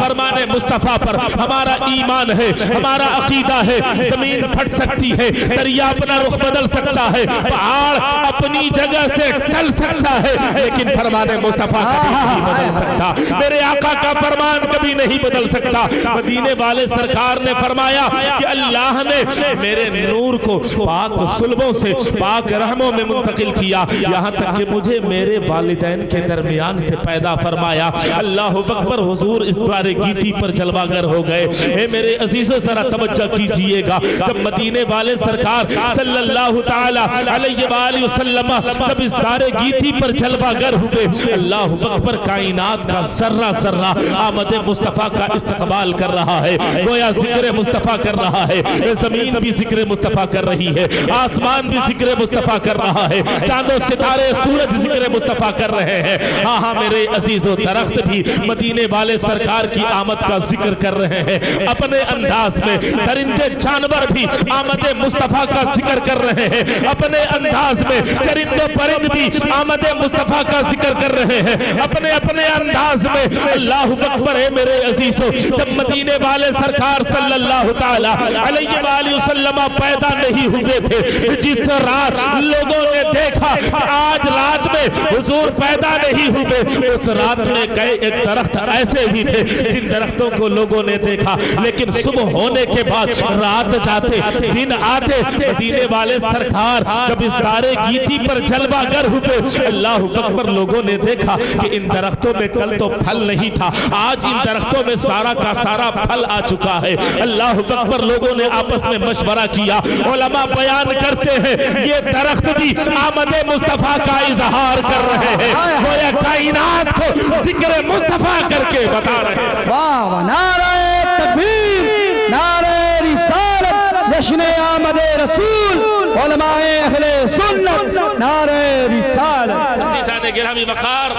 فرمان مصطفیٰ پر ہمارا ایمان ہے، ہمارا عقیدہ ہے۔ زمین پھٹ سکتی ہے، دریا اپنا رخ بدل سکتا ہے، پہاڑ اپنی جگہ سے ٹل سکتا ہے، لیکن فرمان مصطفیٰ کبھی نہیں بدل سکتا، میرے آقا کا فرمان کبھی نہیں بدل سکتا۔ مدینے والے سرکار نے فرمایا کہ اللہ نے میرے نور کو پاک صلبوں سے پاک رحموں میں منتقل کیا، یہاں تک کہ مجھے میرے والدین کے درمیان سے پیدا فرمایا۔ اللہ اکبر، حضور اس دوار گیتی پر جلوہ گر ہو گئے۔ اے میرے عزیزوں ذرا توجہ کیجئے گا، جب مدینے والے سرکار صلی اللہ تعالی علیہ وآلہ وسلم جب اس دار گیتی پر جلوہ گر ہوئے، اللہ اکبر، کائنات کا ذرہ ذرہ آمد مصطفیٰ کا استقبال کر رہا ہے، گویا ذکر مصطفیٰ کر رہا ہے۔ زمین بھی ذکر مصطفیٰ کر رہی ہے، آسمان بھی ذکر مصطفیٰ کر رہا ہے، چاند و ستارے سورج ذکر مصطفیٰ کر رہے ہیں۔ ہاں ہاں میرے عزیزو، درخت بھی مدینے والے سرکار کی آمد کا ذکر کر رہے ہیں اپنے انداز میں، درندے جانور بھی آمد مصطفیٰ کا ذکر کر رہے ہیں اپنے انداز میں، چرند و پرند بھی آمد مصطفیٰ کا ذکر کر رہے ہیں اپنے اپنے انداز میں۔ اللہ اکبر ہے میرے عزیزو، جب مدینے والے سرکار صلی اللہ تعالی علیہ وآلہ وسلم پیدا نہیں ہوئے تھے، جس رات لوگوں نے دیکھا آج رات میں حضور پیدا نہیں ہوئے، اس رات میں کئی ایک درخت ایسے بھی تھے جن درختوں کو لوگوں نے دیکھا، لیکن صبح ہونے کے بعد رات جاتے دن آتے، مدینے والے سرکار جب اس دار گیتی پر جلوہ گر ہوئے، اللہ اکبر، لوگوں نے دیکھا کہ ان درختوں میں کل تو پھل نہیں تھا، آج ان درختوں میں سارا کا سارا پھل آ چکا ہے۔ اللہ اکبر، لوگوں نے آپس میں مشورہ کیا، علماء بیان کرتے ہیں یہ درخت بھی آمد مصطفیٰ کا اظہار کر رہے ہیں، گویا کائنات کو ذکر مصطفیٰ کر کے بتا رہے ہیں۔ واہ، نعرہ تکبیر، نعرہ رسالت، جشن آمد رسول، علماء اہل سنت، نعرہ رسالت۔ عزیزان گرامی وقار،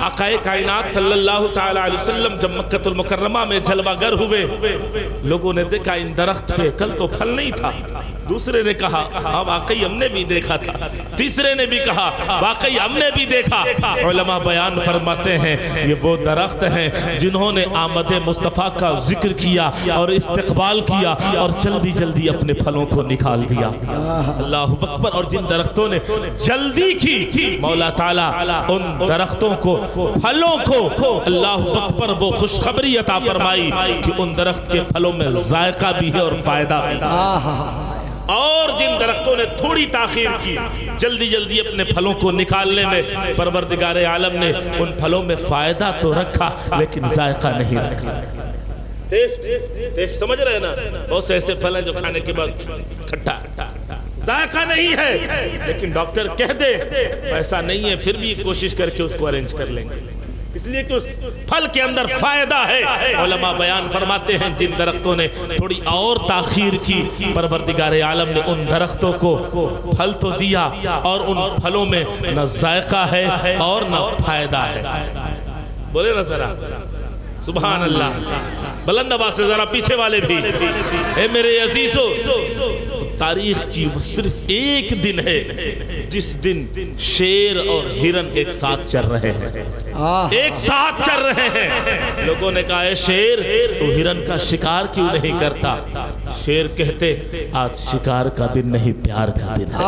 آقا کائنات صلی اللہ تعالی علیہ وسلم جب مکہ المکرمہ میں جلوہ گر ہوئے، لوگوں نے دیکھا ان درخت پہ کل تو پھل نہیں تھا، دوسرے نے کہا ہاں واقعی ہم نے بھی دیکھا تھا، تیسرے نے بھی کہا واقعی ہم نے بھی دیکھا۔ علماء بیان فرماتے ہیں یہ وہ درخت ہیں جنہوں نے آمد مصطفیٰ کا ذکر کیا اور استقبال کیا اور جلدی جلدی اپنے پھلوں کو نکال دیا۔ اللہ اکبر، اور جن درختوں نے جلدی کی، مولا تعالیٰ ان درختوں کو، پھلوں کو، اللہ اکبر، وہ خوشخبری عطا فرمائی کہ ان درخت کے پھلوں میں ذائقہ بھی ہے اور فائدہ بھی ہے۔ اور جن درختوں نے تھوڑی تاخیر کی، جلدی جلدی اپنے پھلوں کو نکالنے میں، پروردگار عالم نے ان پھلوں میں فائدہ تو رکھا لیکن ذائقہ نہیں رکھا۔ ٹیسٹ سمجھ رہے ہیں نا؟ بہت سے ایسے پھل ہیں جو کھانے کے بعد کھٹا، ذائقہ نہیں ہے، لیکن ڈاکٹر کہہ دے ایسا نہیں ہے، پھر بھی کوشش کر کے اس کو ارینج کر لیں گے، اس لیے کہ اس پھل کے اندر فائدہ ہے۔ علماء بیان فرماتے ہیں جن درختوں نے تھوڑی اور تاخیر کی، پروردگار عالم نے ان درختوں کو پھل تو دیا اور ان پھلوں میں نہ ذائقہ ہے اور نہ فائدہ ہے۔ بولے نا ذرا سبحان اللہ، بلند آواز سے ذرا پیچھے والے بھی۔ اے میرے عزیزو، تاریخ کی وہ صرف ایک دن ہے جس دن شیر اور ہرن ایک ساتھ چل رہے ہیں، ایک ساتھ چل رہے ہیں۔ لوگوں نے کہا اے شیر تو ہرن کا شکار کیوں نہیں کرتا؟ شیر کہتے آج شکار کا دن نہیں، پیار کا دن ہے۔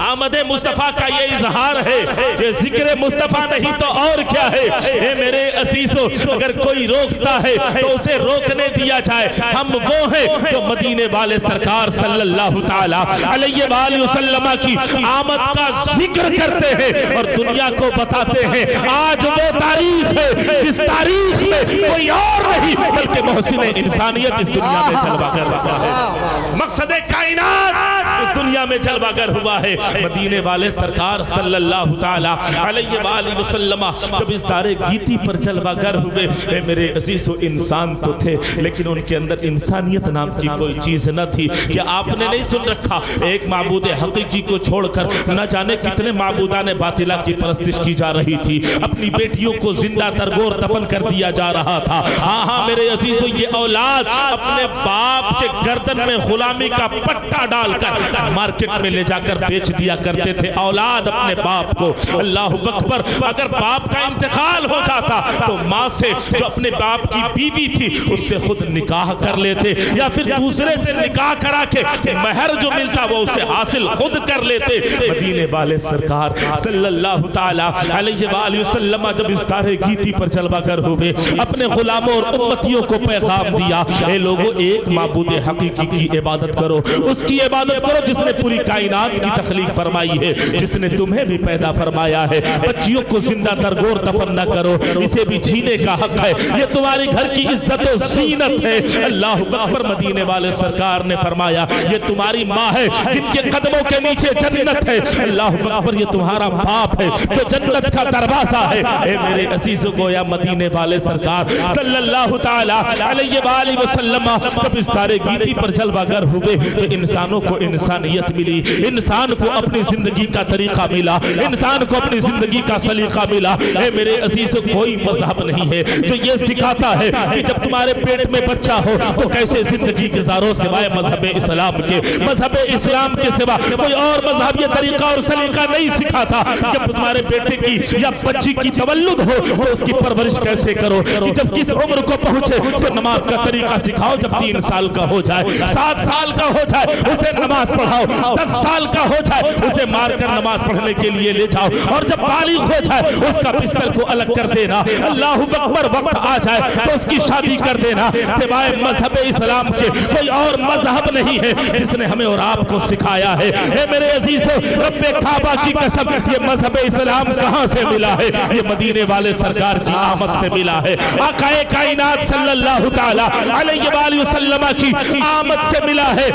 آمد مصطفیٰ کا یہ اظہار ہے، یہ ذکر مصطفیٰ نہیں تو اور کیا ہے؟ اے میرے عزیزو، اگر کوئی روکتا ہے تو اسے روکنے دیا جائے۔ ہم وہ ہیں جو مدینے والے سرکار صلی اللہ تعالی علیہ وآلہ وسلم کی آمد کا ذکر کرتے ہیں اور دنیا کو بتاتے ہیں آج وہ تاریخ ہے جس تاریخ میں کوئی اور نہیں بلکہ محسن انسانیت اس دنیا میں جلوہ گر ہوا ہے، مقصد کائنات اس دنیا میں جلوہ گر ہوا ہے۔ مدینے والے سرکار صلی اللہ تعالی علیہ وآلہ وسلم جب اس دار گیتی پر جلوہ گر ہوئے، اے میرے عزیزو، انسان تو تھے لیکن ان کے اندر انسانیت نام کی کوئی چیز نہ تھی۔ کہ آپ نے نہیں سن رکھا ایک معبود حقیقی کو چھوڑ کر نہ جانے کتنے معبودان باطلہ کی پرستش کی جا رہی تھی، اپنی بیٹیوں کو زندہ ترگور دفن کر دیا جا رہا تھا۔ ہاں میرے عزیزو، یہ اولاد اپنے باپ کے گردن میں غلامی کا پٹا ڈال کر مارکیٹ میں لے جا کر بیچ دیا کرتے تھے اولاد اپنے باپ کو. اللہ اکبر. اگر باپ کا انتقال ہو جاتا تو ماں سے جو اپنے باپ کی بیوی تھی اس سے خود نکاح کر لیتے, یا پھر دوسرے سے نکاح کرا کے مہر جو ملتا وہ اسے حاصل خود کر لیتے. مدینے والے سرکار صلی اللہ تعالی علیہ وآلہ وسلم جب اس دار گیتی پر جلوہ گر ہوئے, اپنے غلاموں اور امتیوں کو پیغام دیا, اے لوگوں ایک معبود حقیقی کی عبادت کرو, اس کی عبادت کرو جس نے پوری کائنات کی تخلیق فرمائی ہے, جس نے تمہیں بھی پیدا فرمایا ہے. بچیوں کو زندہ درگور دفن نہ کرو, اسے بھی جینے کا حق ہے, یہ تمہاری گھر کی عزت و زینت ہے. اللہ اکبر. مدینے والے سرکار نے فرمایا یہ تمہاری ماں ہے جن کے قدموں کے نیچے جنت ہے. اللہ اکبر. یہ تمہارا باپ ہے جو جنت کا دروازہ ہے. اے میرے عزیزو گویا مدینے والے سرکار صلی اللہ تعالی علیہ وآلہ وسلم جب اس دار گیتی پر جلوہ گر ہوئے تو انسانوں کو انسانیت ملی, انسان کو اپنی زندگی کا طریقہ ملا, انسان کو اپنی زندگی کا سلیقہ ملا. اے میرے عزیزو کوئی مذہب نہیں ہے جو یہ سکھاتا ہے کہ جب تمہارے پیٹ میں بچہ ہو تو کیسے زندگی گزارو سوائے مذہب اسلام کے. مذہب اسلام کے سوا کوئی اور مذہب یہ طریقہ اور سلیقہ نہیں سکھاتا. جب تمہارے بیٹے کی یا بچی کی تولد ہو تو اس کی پرورش کیسے کرو, کہ جب کس عمر کو پہنچے تو نماز کا طریقہ سکھاؤ, جب 3 سال کا ہو جائے, 7 سال کا ہو جائے اسے نماز پڑھاؤ, 10 سال کا ہو جائے اسے مار کر نماز پڑھنے کے لیے لے جاؤ, اور جب بالغ ہو جائے اس کا بستر کو الگ کر دینا. اللہ اکبر. وقت آ جائے تو اس کی شادی کر دینا. سوائے مذہب اسلام کے کوئی اور مذہب نہیں ہے جس نے ہمیں اور آپ کو سکھایا ہے. اے میرے عزیزو رب کعبہ کی قسم یہ مذہب اسلام کہاں سے ملا ہے؟ یہ مدینے والے سرکار کی آمد سے ملا ہے. آقا کائنات صلی اللہ تعالی علیہ وآلہ وسلم کی آمد سے ملا ہے.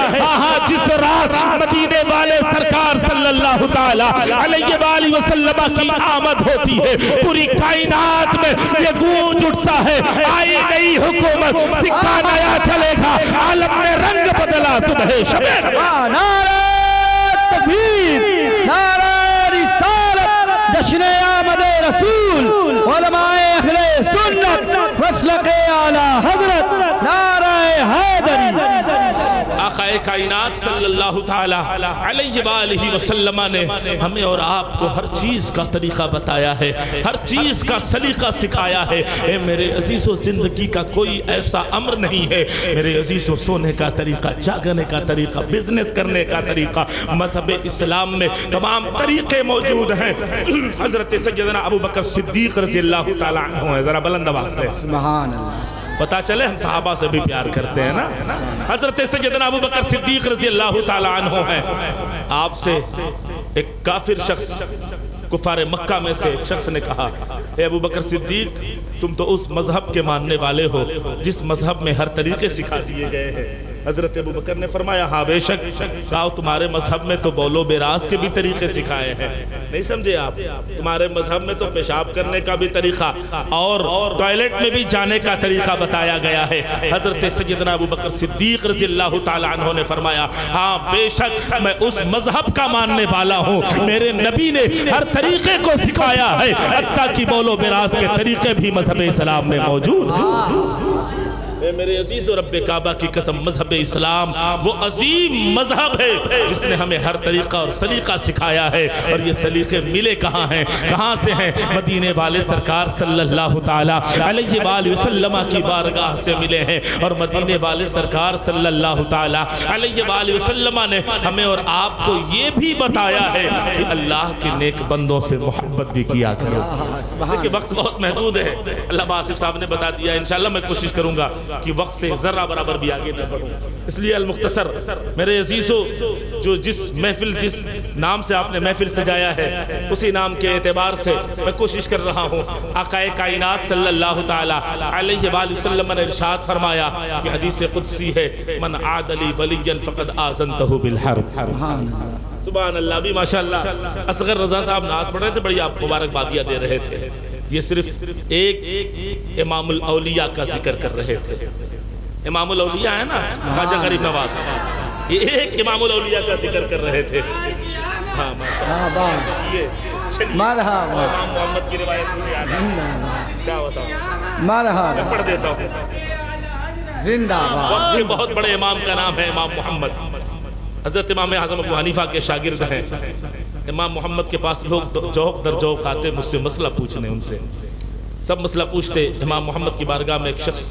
جس رات مدینے والے سرکار صلی اللہ تعالی علیہ وآلہ وسلم کی آمد ہوتی ہے پوری کائنات میں یہ گونج اٹھتا ہے, آئی نئی حکومت, سکہ نیا چلے گا, عالم نے رنگ بدلا. صبح شب نعرہ تکبیر, نعرہ رسالت, جشن آمد رسول, علماء اہل سنت, مسلک اعلی حضرت, نعرہ حیدری. آقا کائنات صلی اللہ تعالی علیہ وآلہ وسلم نے ہمیں اور آپ کو ہر چیز کا طریقہ بتایا ہے, ہر چیز کا سلیقہ سکھایا ہے. اے میرے عزیزو زندگی کا کوئی ایسا امر نہیں ہے میرے عزیزو, سونے کا طریقہ, جاگنے کا طریقہ, بزنس کرنے کا طریقہ, مذہب اسلام میں تمام طریقے موجود ہیں. حضرت سیدنا ابو بکر صدیق رضی اللہ تعالی عنہ ہے, ذرا بلند آواز سے سبحان اللہ. پتا چلے ہم صحابہ سے بھی پیار کرتے ہیں نا. حضرت سیدنا ابو بکر صدیق رضی اللہ تعالی عنہ ہیں. آپ سے ایک کافر شخص کفار مکہ میں سے ایک شخص نے کہا, اے ابو بکر صدیق تم تو اس مذہب کے ماننے والے ہو جس مذہب میں ہر طریقے سکھا دیے گئے ہیں. حضرت ابو بکر نے فرمایا ہاں بے شک. کہا تمہارے مذہب میں تو بول و براز کے بھی طریقے سکھائے ہیں. نہیں سمجھے آپ؟ تمہارے مذہب میں تو پیشاب کرنے کا بھی طریقہ اور ٹوائلٹ میں بھی جانے کا طریقہ بتایا گیا ہے. حضرت سیدنا ابو بکر صدیق رضی اللہ تعالی عنہ نے فرمایا ہاں بے شک میں اس مذہب کا ماننے والا ہوں, میرے نبی نے ہر طریقے کو سکھایا ہے, حتیٰ کہ بول و براز کے طریقے بھی مذہب اسلام میں موجود ہیں. اے میرے عزیز و رب کعبہ کی قسم مذہب اسلام وہ عظیم مذہب ہے جس نے ہمیں ہر طریقہ اور سلیقہ سکھایا ہے. اور یہ سلیقے ملے کہاں ہیں, کہاں سے ہیں؟ مدینے والے سرکار صلی اللہ تعالی علیہ وآلہ وسلم کی بارگاہ سے ملے ہیں. اور مدینے والے سرکار صلی اللہ تعالی علیہ وآلہ وسلم نے ہمیں اور آپ کو یہ بھی بتایا ہے کہ اللہ کے نیک بندوں سے محبت بھی کیا کرو. لیکن وقت بہت محدود ہے, علامہ آصف صاحب نے بتا دیا. انشاءاللہ میں کوشش کروں گا کہ وقت سے ذرہ برابر بھی آگے نہ بڑھوں. اس لیے المختصر میرے عزیزو جو جس محفل جس نام سے آپ نے محفل سجایا ہے اسی نام کے اعتبار سے میں کوشش کر رہا ہوں. آقا کائنات صلی اللہ تعالی علیہ وآلہ وسلم نے ارشاد فرمایا کہ حدیث قدسی ہے من عاد لی ولیا فقد آذنتہ بالحرب. سبحان اللہ. بھی ماشاءاللہ اصغر رضا صاحب نعت پڑھ رہے تھے, بڑی آپ مبارکبادیاں دے رہے تھے. یہ صرف ایک امام الاولیاء کا ذکر کر رہے تھے. امام الاولیاء ہے نا خواجہ غریب نواز, یہ ایک امام الاولیاء کا ذکر کر رہے تھے. ہاں ماشاءاللہ. یہ مرحبا امام محمد کی روایت مجھے یاد ہے, کیا بتاؤں, مرحبا میں پڑھ دیتا ہوں. زندہ باد. وقت کے بہت بڑے امام کا نام ہے امام محمد. حضرت امام اعظم ابو حنیفہ کے شاگرد ہیں، امام محمد کے پاس لوگ جوق در جوق آتے مجھ سے مسئلہ پوچھنے، ان سے سب مسئلہ پوچھتے۔ امام محمد کی بارگاہ میں ایک شخص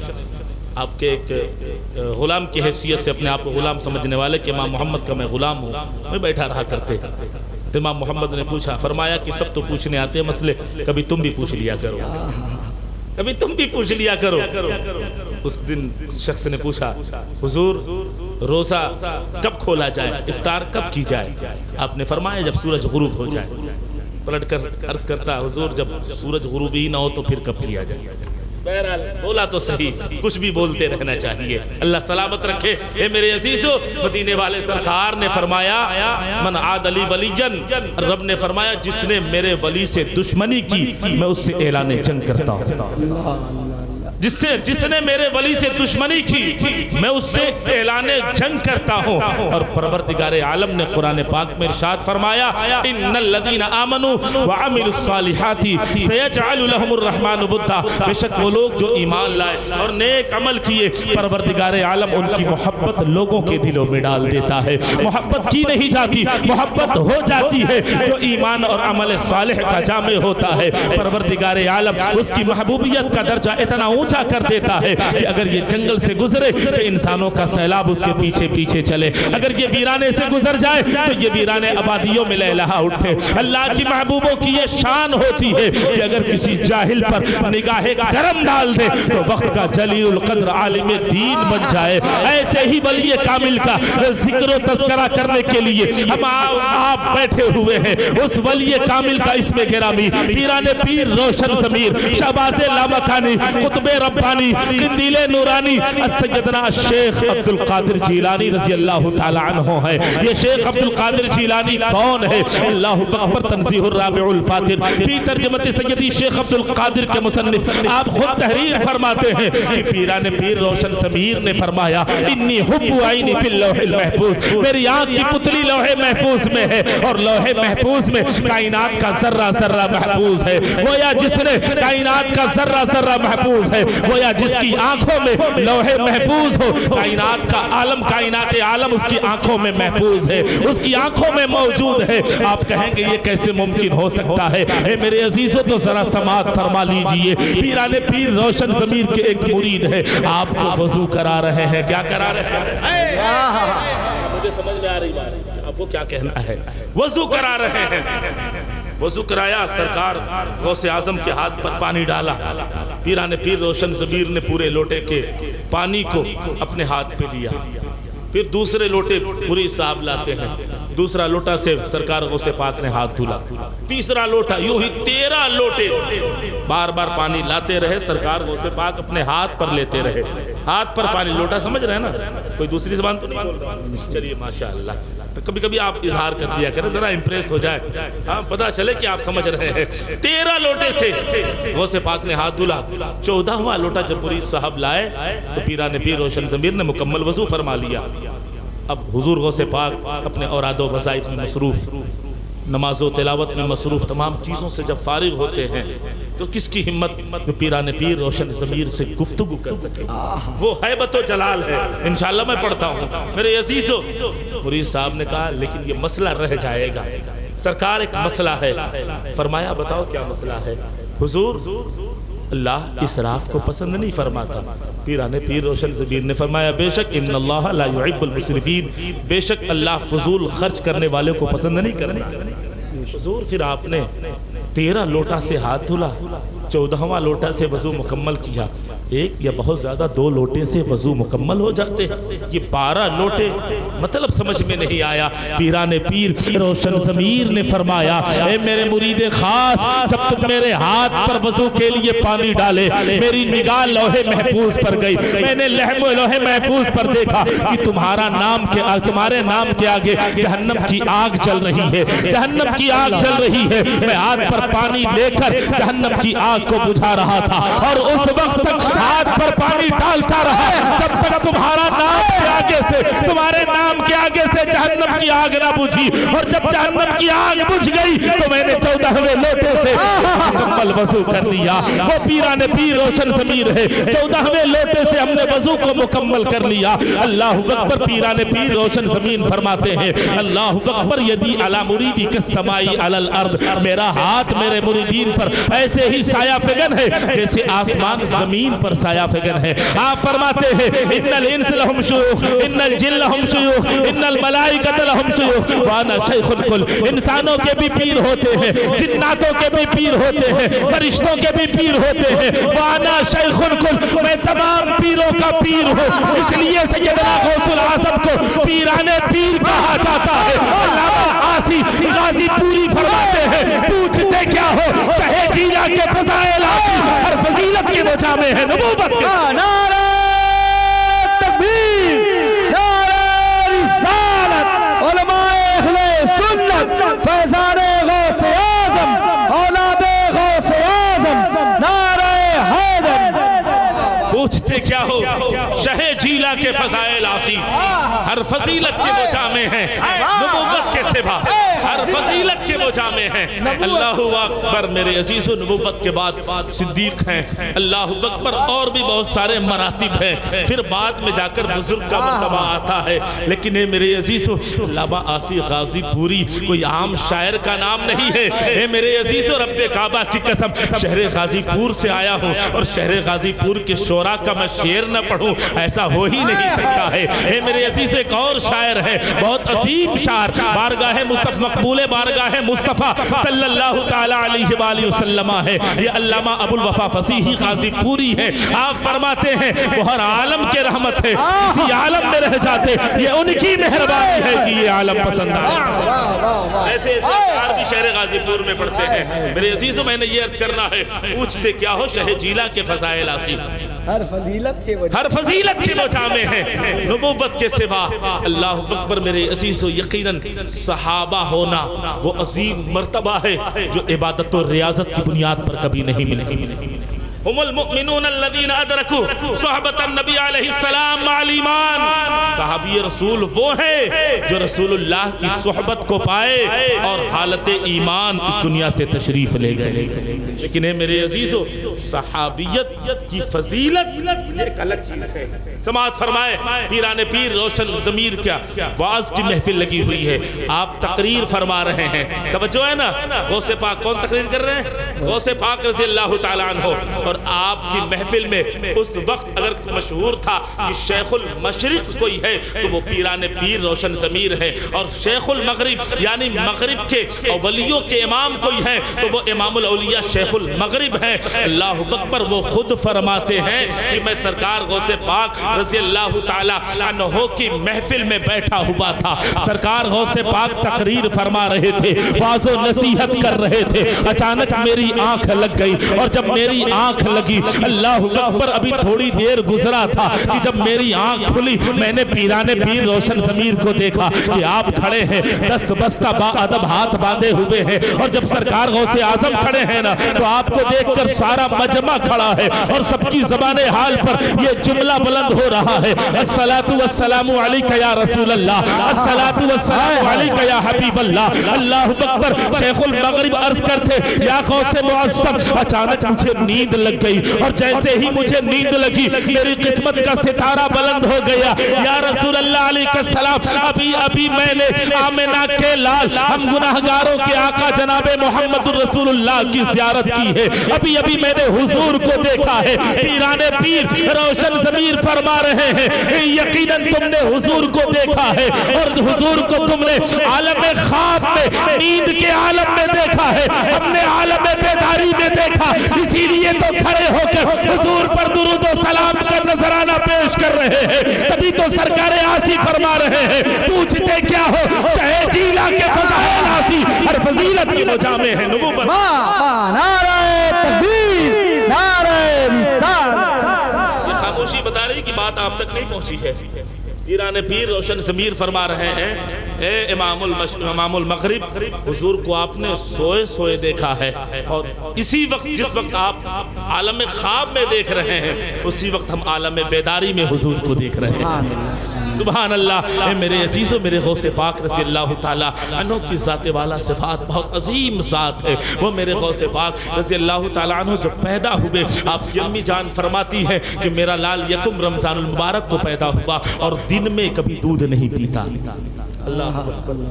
آپ کے ایک غلام کی حیثیت سے اپنے آپ کو غلام سمجھنے والے کہ امام محمد کا میں غلام ہوں، میں بیٹھا رہا کرتے۔ تو امام محمد نے پوچھا، فرمایا کہ سب تو پوچھنے آتے ہیں مسئلے، کبھی تم بھی پوچھ لیا کرو، کبھی تم بھی پوچھ لیا کرو۔ اس دن اس شخص نے پوچھا، حضور روزہ کب کھولا جائے، افطار کب کی جائے؟ آپ نے فرمایا جب سورج غروب ہو جائے۔ پلٹ کر عرض کرتا، حضور جب سورج غروب ہی نہ ہو تو پھر کب کیا جائے؟ بہرحال بولا تو صحیح، کچھ بھی بولتے رہنا چاہیے۔ اللہ سلامت رکھے۔ اے میرے عزیزو، مدینے والے سرکار نے فرمایا من عاد لی ولیًا، رب نے فرمایا جس نے میرے ولی سے دشمنی کی میں اس سے اعلان جنگ کرتا ہوں۔ جس نے میرے ولی سے دشمنی کی میں اس سے اعلان جنگ کرتا ہوں۔ اور پروردگار عالم نے قرآن پاک میں ارشاد فرمایا، ان الذین آمنوا وعملوا الصالحات سیجعل لهم الرحمن ودا، بے شک وہ لوگ جو ایمان لائے اور نیک عمل کیے، پروردگار عالم ان کی محبت لوگوں کے دلوں میں ڈال دیتا ہے۔ محبت کی نہیں جاتی، محبت ہو جاتی ہے جو ایمان اور عمل صالح کا جامع ہوتا ہے۔ پروردگار عالم اس کی محبوبیت کا درجہ اتنا اونچا کر دیتا ہے کہ اگر یہ جنگل سے گزرے تو انسانوں کا سیلاب اس کے پیچھے پیچھے چلے، اگر یہ ویرانے سے گزر جائے تو یہ ویرانے آبادیوں میں لہلہا اٹھے۔ اللہ کی محبوبوں کی یہ شان ہوتی ہے کہ اگر کسی جاہل پر نگاہ کرم ڈال دے تو وقت کا جلیل القدر عالم دین بن جائے۔ ایسے ہی ولی کامل کا ذکر و تذکرہ کرنے کے لیے ہم آپ بیٹھے ہوئے ہیں۔ اس ولی کامل کا اسم گرامی پیران پیر روشن ضمیر شہباز لامکانی قطب ربانی قندیل نورانی سیدنا الشیخ عبدالقادر جیلانی رضی اللہ تعالی عنہ ہے۔ یہ شیخ عبدالقادر جیلانی کون ہے؟ اللہ اکبر، تنزیہ الرابع الفاتر فی ترجمت سیدی شیخ عبدالقادر کے مصنف آپ خود تحریر فرماتے ہیں کہ پیران پیر روشن ضمیر نے فرمایا، انی حب عینی فی اللوح المحفوظ، میری آنکھ کی پتلی لوح محفوظ میں ہے اور لوح محفوظ میں کائنات کا ذرہ ذرہ محفوظ ہے۔ گویا جس نے کائنات کا ذرہ ذرہ محفوظ ہے، گویا جس کی آنکھوں میں لوح محفوظ ہو، کائنات کا عالم کائنات عالم اس کی آنکھوں میں محفوظ ہے، اس کی آنکھوں میں موجود ہے۔ آپ کہیں گے یہ کیسے ممکن ہو سکتا ہے؟ اے میرے عزیزوں تو ذرا سماعت فرما لیجئے۔ پیران پیر روشن ضمیر کے ایک مرید ہے، آپ کو وضو کرا رہے ہیں۔ کیا کرا رہے ہیں؟ مجھے سمجھ میں آ رہی بات، آپ کو کیا کہنا ہے؟ وضو کرا رہے ہیں۔ وضو کرایا، سرکار غوث اعظم کے ہاتھ پر پانی ڈالا، پیران پیر روشن ضمیر نے پورے لوٹے کے پانی کو اپنے ہاتھ پہ لیا، پھر دوسرے لوٹے پوری صاحب لاتے ہیں، دوسرا لوٹا سے سرکار غوث پاک نے ہاتھ دھلا، تیسرا لوٹا، یوں ہی 13 لوٹے بار بار پانی لاتے رہے، سرکار غوث پاک اپنے ہاتھ پر لیتے رہے، ہاتھ پر پانی لوٹا، سمجھ رہے ہیں نا؟ کوئی دوسری زبان تو نہیں؟ چلیے ماشاءاللہ، کبھی کبھی آپ اظہار کر دیا کریں ذرا امپریس ہو جائے، ہاں پتہ چلے کہ آپ سمجھ رہے ہیں۔ 13 لوٹے سے غوث پاک نے ہاتھ دھلا، 14واں لوٹا جب پوری صاحب لائے تو پیران پیر روشن ضمیر نے مکمل وضو فرما لیا۔ اب حضور غوث پاک اپنے اوراد و وظائف میں مصروف، نماز و تلاوت میں مصروف، تمام چیزوں سے جب فارغ ہوتے ہیں تو کس کی ہمت جو پیران پیر روشن ضمیر سے گفتگو کر سکے؟ وہ ہیبت و جلال ہے۔ انشاءاللہ میں پڑھتا ہوں۔ میرے عزیزو، مرید صاحب نے کہا لیکن یہ مسئلہ رہ جائے گا۔ سرکار ایک مسئلہ ہے، فرمایا بتاؤ کیا مسئلہ ہے؟ حضور اللہ اسراف کو پسند نہیں فرماتا۔ پیران پیر روشن ضمیر نے فرمایا بے شک ان اللہ لا يحب المسرفین، بے شک اللہ فضول خرچ کرنے والے کو پسند نہیں کرتا۔ حضور پھر آپ نے 13 لوٹا سے ہاتھ دھلا، 14واں لوٹا سے وضو مکمل کیا، ایک یا بہت زیادہ 2 لوٹے سے وضو مکمل ہو جاتے، یہ 12 لوٹے، مطلب سمجھ میں نہیں آیا۔ پیران پیر روشن ضمیر نے فرمایا اے میرے مرید خاص، جب تم میرے ہاتھ پر وضو کے لیے پانی ڈالے میری نگاہ لوح محفوظ پر گئی، میں نے لوح محفوظ پر دیکھا کہ تمہارا نام کے تمہارے نام کے آگے جہنم کی آگ جل رہی ہے، جہنم کی آگ جل رہی ہے۔ میں ہاتھ پر پانی لے کر جہنم کی آگ کو بجھا رہا تھا اور اس وقت تک ہاتھ پر پانی ڈالتا رہا جب تک تمہارا نام کے آگے سے تمہارے نام کے آگے سے جہنم جہنم کی آگ نہ بجھی، اور جب جہنم کی آگ بجھ گئی تو میں نے 14ویں لوٹے سے مکمل وضو کر لیا۔ وہ پیران پیر روشن ضمیر ہے، 14ویں لوٹے سے ہم نے وضو کو مکمل کر لیا۔ اللہ اکبر۔ پیران پیر روشن ضمیر فرماتے ہیں اللہ اکبر یدی علی مریدی کالسماء علی الارض، میرا ہاتھ میرے مریدین پر ایسے ہی سایہ فگن ہے جیسے آسمان زمین پر سایہ فگن ہے۔ آپ فرماتے ہیں ان الانس لہم شیوخ ان الجن لہم شیوخ ان الملائکۃ لہم شیوخ وانا شیخ الکل۔ انسانوں کے بھی پیر ہوتے ہیں، جناتوں کے بھی پیر ہوتے ہیں، فرشتوں کے بھی پیر ہوتے ہیں، وانا شیخ الکل، میں تمام پیروں کا پیر ہوں۔ اس لیے سیدنا غوث الاعظم کو پیران پیر کہا جاتا ہے۔ علامہ عاصی غازی پوری فرماتے ہیں پوچھتے کیا ہو شہ جیلا کے فضائل آتی، ہر فضیلت کے وہ جامع ہے نبوت کے۔ نعرہ تکبیر، نعرہ رسالت، علماء اہل سنت، فیضان غوث اعظم، اولاد غوث اعظم، نعرہ حیدر۔ پوچھتے کیا ہو شہ جیلا کے فضائل آسی، ہر فضیلت کے وہ جامع ہیں نبوت کے سوا، ہر فضیلت کے وہ جامع ہیں۔ اللہ اکبر۔ میرے عزیز و نبوت کے بعد صدیق ہیں، اللہ اکبر، اور بھی بہت سارے مراتب ہیں، پھر بعد میں جا کر بزرگ کا مرتبہ آتا ہے۔ لیکن اے میرے عزیز و علامہ عاصی غازی پوری کوئی عام شاعر کا نام نہیں ہے۔ اے میرے عزیز و رب کعبہ کی قسم شہر غازی پور سے آیا ہوں، اور شہر غازی پور کے شعراء کا میں شعر نہ پڑھوں ایسا ہو ہی نہیں سکتا ہے۔ اے میرے عزیز ایک اور شاعر ہے، بہت عظیم شاعر، بارگاہ مصطفیٰ، مقبول بارگاہ مصطفیٰ صلی اللہ تعالی علیہ وآلہ وسلم ہے، یہ علامہ ابو الوفا فصیحی غازی پوری ہے۔ آپ فرماتے ہیں وہ ہر عالم کے رحمت ہے، اسی عالم میں رہ جاتے یہ ان کی مہربانی ہے کہ یہ عالم پسند آئے۔ ایسے ایسے اشعار بھی شہر غازی پور میں پڑھتے ہیں۔ میرے عزیزوں میں نے یہ عرض کرنا ہے پوچھتے کیا ہو شہ جیلا کے فضائل آسی، ہر فضیلت کے ہر فضیلت کے وہ جامع ہیں نبوت کے سوا۔ اللہ اکبر۔ میرے عزیز و یقیناً صحابہ ہونا وہ عظیم مرتبہ ہے جو عبادت و ریاضت کی بنیاد پر کبھی نہیں ملتی۔ ہم المؤمنون الذین ادرکوا صحبت النبی علیہ السلام مع الایمان، صحابی رسول وہ ہیں جو رسول اللہ کی صحبت کو پائے اور حالت ایمان اس دنیا سے تشریف لے گئے۔ لیکن اے میرے عزیزو صحابیت کی فضیلت یہ ایک الگ چیز ہے۔ سماعت فرمائے پیران پیر روشن ضمیر کیا واعظ کی محفل لگی ہوئی ہے، آپ تقریر فرما رہے ہیں، توجہ ہے نا۔ غوث پاک کون تقریر کر رہے ہیں؟ غوث پاک رضی اللہ تعالیٰ عنہ۔ اور آپ کی محفل میں اس وقت اگر مشہور تھا کہ شیخ المشرق کوئی ہے تو وہ پیران پیر روشن ضمیر ہے، اور شیخ المغرب یعنی مغرب کے اولیوں کے امام کوئی ہے تو وہ امام الاولیاء شیخ المغرب ہیں۔ اللہ اکبر۔ وہ خود فرماتے ہیں کہ میں سرکار غوث پاک رضی اللہ تعالی عنہ کی محفل میں بیٹھا ہوا تھا، سرکار غوث پاک تقریر فرما رہے تھے، واعظ و نصیحت کر رہے تھے، اچانک میری آنکھ لگ گئی، اور جب میری آنکھ لگی اللہ اکبر ابھی تھوڑی دیر گزرا تھا کہ جب میری آنکھ کھلی میں نے پیران پیر روشن ضمیر کو دیکھا کہ آپ کھڑے ہیں دست بستہ با ادب ہاتھ باندھے ہوئے ہیں، اور جب سرکار غوث اعظم کھڑے ہیں نا تو آپ کو دیکھ کر سارا مجمع کھڑا ہے، اور سب کی زبان حال پر یہ جملہ بلند ہو رہا ہے الصلاۃ والسلام علیک یا رسول اللہ، الصلاۃ والسلام علیک یا حبیب اللہ۔ اللہ اکبر۔ شیخ المغرب عرض کرتے یا غوث معظم اچانک مجھے نیند لگ گئی، اور جیسے ہی مجھے نیند لگی میری قسمت کا ستارہ بلند ہو گیا، یا رسول اللہ علیہ السلام ابھی میں نے آمنہ کے لال ہم گناہگاروں کے آقا جناب محمد رسول اللہ کی زیارت کی ہے، ابھی میں نے حضور کو دیکھا ہے۔ پیران پیر روشن ضمیر فرما رہے ہیں یقیناً تم نے حضور کو دیکھا ہے، اور حضور کو تم نے عالم خواب میں نیند کے عالم میں دیکھا ہے، ہم نے عالم بیداری میں دیکھا، اسی لیے تو کھڑے ہو کر حضور پر درود و سلام کا نذرانہ پیش کر رہے ہیں، تبھی تو سرکار عاصی فرما رہے ہیں پوچھتے کیا ہو شہ جیلا کے فضائل آسی، ہر فضیلت کی وہ جامع ہے نبوت۔ نعرہ تکبیر، نعرہ رسالت۔ یہ خاموشی بتا رہی کہ بات آپ تک نہیں پہنچی ہے۔ پیران پیر روشن ضمیر فرما رہے ہیں اے امام المغرب حضور کو آپ نے سوئے سوئے دیکھا ہے، اور اسی وقت جس وقت آپ عالم خواب میں دیکھ رہے ہیں اسی وقت ہم عالم بیداری میں حضور کو دیکھ رہے ہیں۔ سبحان اللہ. اے میرے عزیزو، میرے غوث پاک رضی اللہ تعالیٰ عنہ کی ذات والا صفات بہت عظیم ذات ہے. وہ میرے غوث پاک رضی اللہ تعالیٰ عنہ جب پیدا ہوئے، آپ کی امی جان فرماتی ہے کہ میرا لال یکم رمضان المبارک کو پیدا ہوا اور دن میں کبھی دودھ نہیں پیتا. اللہ اکبر.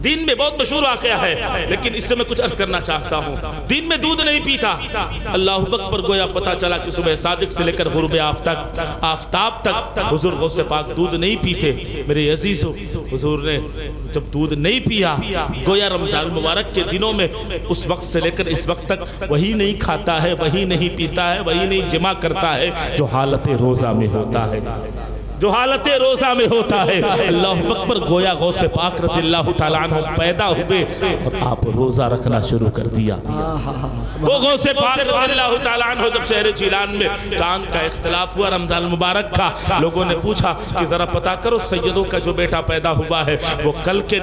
دن میں بہت مشہور واقعہ ہے، لیکن اس سے میں کچھ عرض کرنا چاہتا ہوں. دن میں دودھ نہیں پیتا. اللہ اکبر. گویا پتا چلا کہ صبح صادق سے لے کر غروب آفتاب تک حضور غوث پاک دودھ نہیں پیتے. میرے عزیزو، حضور نے جب دودھ نہیں پیا، گویا رمضان المبارک کے دنوں میں اس وقت سے لے کر اس وقت تک وہی نہیں کھاتا ہے، وہی نہیں پیتا ہے، وہی نہیں جمع کرتا ہے جو حالت روزہ میں ہوتا ہے، جو حالت روزہ میں ہوتا ہے. اللہ اکبر. گویا غوث پاک رضی اللہ تعالیٰ عنہ پیدا ہوئے اور آپ روزہ رکھنا شروع کر دیا. وہ غوث پاک رضی اللہ تعالیٰ عنہ جب شہر جیلان میں چاند کا اختلاف ہوا رمضان المبارک کا، لوگوں نے پوچھا کہ ذرا پتا کرو سیدوں کا جو بیٹا پیدا ہوا ہے وہ کل کے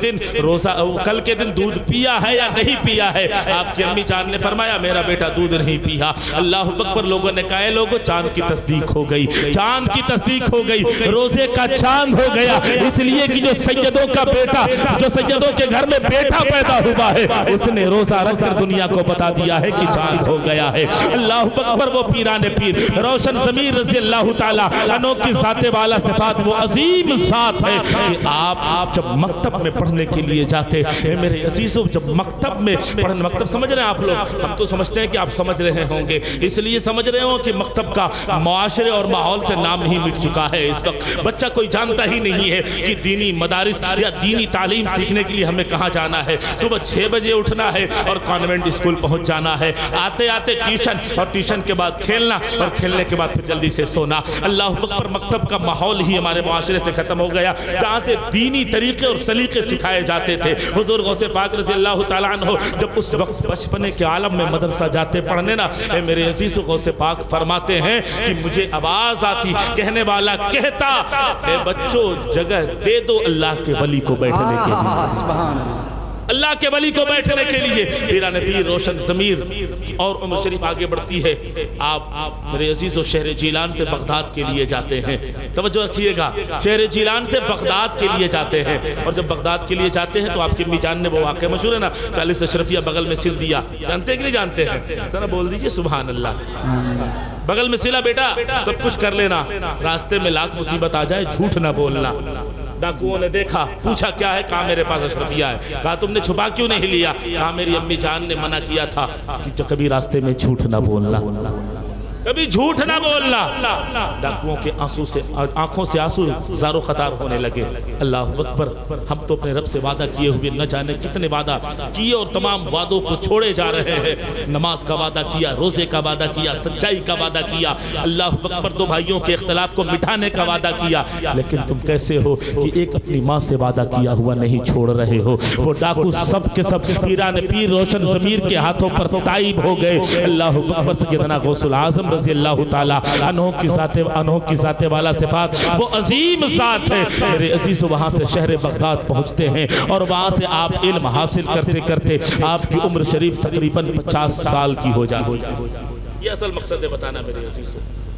دن دودھ پیا ہے یا نہیں پیا ہے؟ آپ کی امی جان نے فرمایا میرا بیٹا دودھ نہیں پیا. اللہ اکبر. لوگوں نے کہا لوگوں چاند کی تصدیق ہو گئی، چاند کی تصدیق ہو گئی، روزے کا چاند ہو گیا. اس لیے کہ جو سیدوں کا بیٹا، جو سیدوں کے گھر میں بیٹا پیدا ہوا ہے، اس نے روزہ رکھ کر دنیا کو بتا دیا ہے کہ چاند ہو گیا ہے. اللہ اکبر. وہ پیران پیر روشن ضمیر رضی اللہ تعالیٰ عنہ کی ذات والا صفات وہ عظیم ذات ہے کہ آپ جب مکتب میں پڑھنے کے لیے جاتے ہیں میرے عزیزوں، جب مکتب میں پڑھنے، مکتب سمجھ رہے ہیں آپ لوگ؟ ہم تو سمجھتے ہیں کہ آپ سمجھ رہے ہوں گے، اس لیے سمجھ رہے ہوں کہ مکتب کا معاشرے اور ماحول سے نام ہی مٹ چکا ہے. اس وقت بچہ کوئی جانتا ہی نہیں ہے کہ دینی مدارس یا دینی تعلیم سیکھنے کے لیے ہمیں کہاں جانا ہے. صبح 6 بجے اٹھنا ہے اور کانوینٹ اسکول پہنچ جانا ہے، آتے آتے ٹیوشن، اور ٹیوشن کے بعد کھیلنا، اور کھیلنے کے بعد پھر جلدی سے سونا. اللہ اکبر. مکتب کا ماحول ہی ہمارے معاشرے سے ختم ہو گیا، جہاں سے دینی طریقے اور سلیقے سکھائے جاتے تھے. حضور غوث پاک رضی اللہ تعالیٰ عنہ جب اس وقت بچپنے کے عالم میں مدرسہ جاتے پڑھنے نا، میرے عزیز غوث پاک فرماتے ہیں کہ مجھے آواز آتی، کہنے والا کہتا اے بچوں جگہ دے دو اللہ کے ولی کو بیٹھنے کے لیے، اللہ کے ولی کو بیٹھنے کے لیے. پیران پیر روشن ضمیر اور عمر شریف آگے بڑھتی ہے. آپ میرے عزیزو شہر جیلان سے بغداد کے لیے جاتے ہیں. توجہ رکھیے گا، شہر جیلان سے بغداد کے لیے جاتے ہیں، اور جب بغداد کے لیے جاتے ہیں تو آپ کی امی جان نے وہ واقعہ مشہور ہے نا، 40 اشرفیہ بغل میں سل دیا. جانتے ہیں کہ نہیں جانتے ہیں؟ ذرا بول دیجئے سبحان اللہ. بغل میں سلا بیٹا، سب کچھ کر لینا، راستے میں لاکھ مصیبت آ جائے جھوٹ نہ بولنا. ڈاکوؤں نے دیکھا، پوچھا کیا ہے؟ کہا میرے پاس اشرفیہ ہے. کہا تم نے چھپا کیوں نہیں لیا؟ کہا میری امی جان نے منع کیا تھا کہ کبھی راستے میں جھوٹ نہ بولنا، کبھی جھوٹ نہ بولنا. ڈاکوؤں کے آنکھوں سے آنسو زار و خطار ہونے لگے. اللہ اکبر. ہم تو اپنے رب سے وعدہ کیے ہوئے نہ جانے کتنے وعدہ کیے اور تمام وعدوں کو چھوڑے جا رہے ہیں. نماز کا وعدہ کیا، روزے کا وعدہ کیا، سچائی کا وعدہ کیا، اللہ اکبر. دو بھائیوں کے اختلاف کو مٹھانے کا وعدہ کیا، لیکن تم کیسے ہو کہ ایک اپنی ماں سے وعدہ کیا ہوا نہیں چھوڑ رہے ہو. وہ ڈاکو سب کے سب پیران پیر روشن ضمیر کے ہاتھوں پر تائب ہو گئے. اللہ اکبر. سیدنا غوث العظم رضی اللہ تعالیٰ عنہ کی ذات والا صفات وہ عظیم ذات ہے. میرے عزیز وہاں سے شہر بغداد پہنچتے ہیں اور وہاں سے آپ علم حاصل کرتے کرتے آپ کی عمر شریف تقریباً 50 سال کی ہو جاتی. یہ اصل مقصد ہے بتانا میرے عزیز.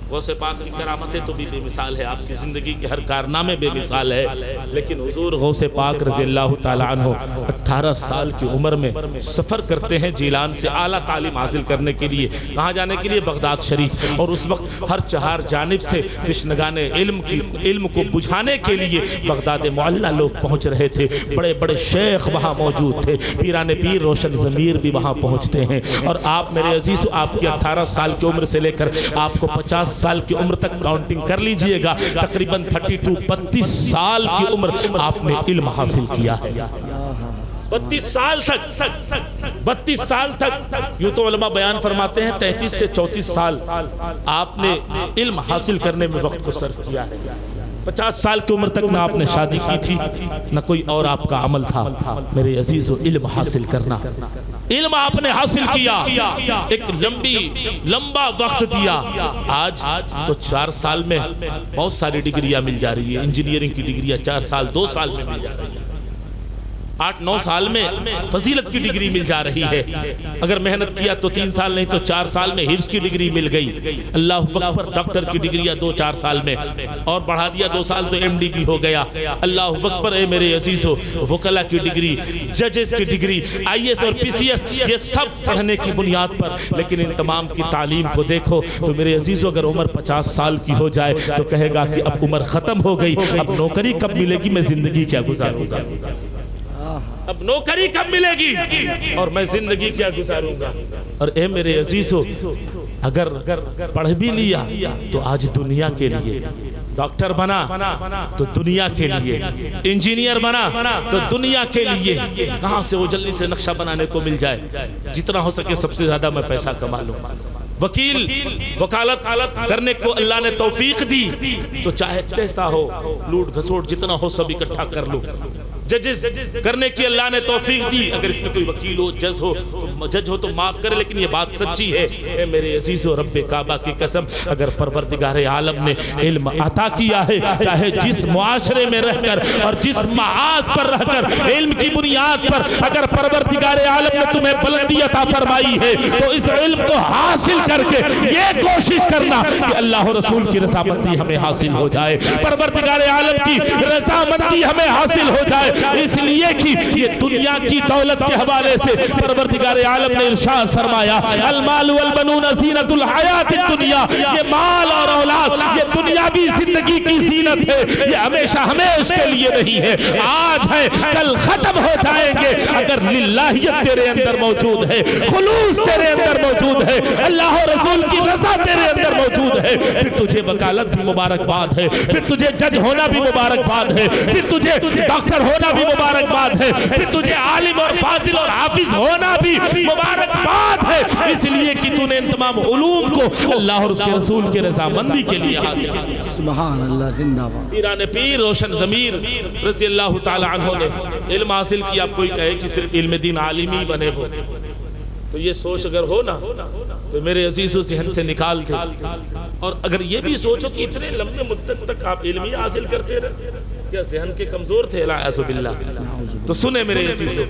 غوث پاک کی کرامتیں تو بھی بے مثال ہے، آپ کی زندگی کے ہر کارنامے بے مثال ہے، لیکن حضور غوث پاک رضی اللہ تعالیٰ عنہ 18 سال کی عمر میں سفر کرتے ہیں جیلان سے اعلیٰ تعلیم حاصل کرنے کے لیے. کہاں جانے کے لیے؟ بغداد شریف. اور اس وقت ہر چہار جانب سے تشنگان علم کو بجھانے کے لیے بغداد معلیٰ لوگ پہنچ رہے تھے. بڑے بڑے شیخ وہاں موجود تھے، پیران پیر روشن ضمیر بھی وہاں پہنچتے ہیں. اور آپ میرے عزیز، آپ کی 18 سال کی عمر سے لے کر آپ کو 50 سال کی عمر تک کاؤنٹنگ کر لیجئے گا، تقریباً 32 سال کی عمر آپ نے علم حاصل کیا ہے. 32 سال تک یوں تو علماء بیان فرماتے ہیں 33 سے 34 سال آپ نے علم حاصل کرنے میں وقت کو صرف کیا ہے. 50 سال کی عمر تک نہ آپ نے شادی کی تھی، نہ کوئی اور آپ کا عمل تھا. میرے عزیزو علم حاصل کرنا، علم آپ نے حاصل کیا، ایک لمبا وقت دیا. آج تو 4 سال میں بہت ساری ڈگریاں مل جا رہی ہیں، انجینئرنگ کی ڈگریاں 4 سال 2 سال میں مل جا رہی ہیں. 8-9 سال میں فضیلت کی ڈگری مل جا رہی ہے، اگر محنت کیا تو 3 سال نہیں تو 4 سال میں حفظ کی ڈگری مل گئی، اللہ اکبر، ڈاکٹر کی ڈگری 2-4 سال میں، اور بڑھا دیا 2 سال تو ایم ڈی بھی ہو گیا، اللہ اکبر۔ اے میرے عزیزو، وکلا کی ڈگری، ججز کی ڈگری، آئی ایس اور پی سی ایس، یہ سب پڑھنے کی بنیاد پر، لیکن ان تمام کی تعلیم کو دیکھو تو میرے عزیزو اگر عمر 50 سال کی ہو جائے تو کہے گا کہ اب عمر ختم ہو گئی، اب نوکری کب ملے گی، میں زندگی کیا گزاروں گا، اب نوکری کب ملے گی اور میں زندگی کیا گزاروں گا۔ اور اے میرے عزیزو، اگر پڑھ بھی لیا تو آج دنیا کے لیے، ڈاکٹر بنا تو دنیا کے لیے، انجینئر بنا تو دنیا کے لیے، کہاں سے وہ جلدی سے نقشہ بنانے کو مل جائے، جتنا ہو سکے سب سے زیادہ میں پیسہ کما لوں۔ وکیل، وکالت کرنے کو اللہ نے توفیق دی تو چاہے کیسا ہو، لوٹ گھسوٹ جتنا ہو سب اکٹھا کر لو۔ ججز کرنے کی اللہ نے توفیق دی، اگر اس میں کوئی وکیل ہو، جج ہو تو معاف کرے، لیکن یہ بات سچی ہے۔ اے میرے عزیز و رب کعبہ کی قسم، اگر پروردگار عالم نے علم عطا کیا ہے، چاہے جس معاشرے میں رہ کر اور جس معاذ پر رہ کر، علم کی بنیاد پر اگر پروردگار عالم نے تمہیں بلندی عطا فرمائی ہے تو اس علم کو حاصل کر کے یہ کوشش کرنا کہ اللہ و رسول کی رضامندی ہمیں حاصل ہو جائے، پروردگار عالم کی رضامندی ہمیں حاصل ہو جائے۔ اس لیے کہ یہ دنیا کی دولت کے حوالے سے پروردگار عالم نے ارشاد فرمایا، المال والبنون زینت الحیات الدنیا، یہ مال اور اولاد یہ دنیاوی زندگی کی زینت ہے، یہ ہمیشہ ہمیشہ کے لیے نہیں ہے، آج ہے کل ختم ہو جائیں گے۔ اگر للہیت تیرے اندر موجود ہے، خلوص تیرے اندر موجود ہے، اللہ و رسول کی رضا تیرے اندر موجود ہے، پھر تجھے وکالت بھی مبارکباد ہے، پھر تجھے جج ہونا بھی مبارکباد ہے، پھر تجھے ڈاکٹر ہونا بھی مبارکباد ہے، پھر تجھے عالم اور فاضل اور حافظ ہونا بھی مبارکباد ہے، اس لیے کہ تو نے ان تمام علوم کو اللہ اور اس کے رسول کے رضامندی کے لیے حاصل کیا۔ سبحان اللہ، زندہ باد۔ پیران پیر روشن ضمیر رضی اللہ تعالی عنہ نے علم حاصل کیا، کوئی کہے کہ صرف علم دین عالمی بنے ہو، تو یہ سوچ اگر ہو نا تو میرے عزیزو ذہن سے نکال دے، اور اگر یہ بھی سوچو کہ اتنے لمبے مدت تک آپ علمی حاصل کرتے رہے، کیا ذہن کے کمزور تھے؟ اعوذ باللہ۔ تو سنے میرے عزیزو،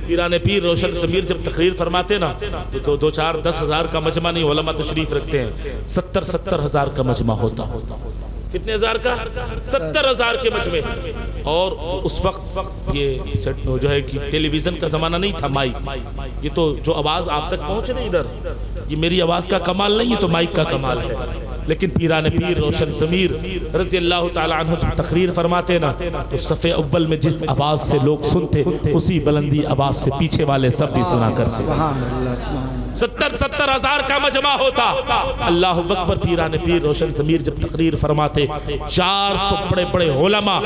پیران پیر روشن ضمیر جب تقریر فرماتے نا تو 2-4-10 ہزار کا مجمع نہیں، علماء تشریف رکھتے ہیں، 70 ہزار کا مجمع ہوتا۔ کتنے ہزار کا؟ 70 ہزار کے مجمع۔ اور اس وقت یہ جو ہے کہ ٹیلی ویژن کا زمانہ نہیں تھا، مائک، یہ تو جو آواز آپ تک پہنچ رہی ادھر، یہ میری آواز کا کمال نہیں، یہ تو مائک کا کمال ہے۔ لیکن پیران پیر روشن ضمیر رضی اللہ تعالیٰ عنہ تقریر فرماتے نا تو صفحے اول میں جس آواز سے لوگ سنتے، اسی بلندی آواز سے پیچھے والے سب بھی سنا کرتے۔ 70 ہزار کا مجمع ہوتا۔ اللہ اکبر۔ پیران پیر روشن ضمیر جب تقریر فرماتے، 400 بڑے بڑے علماء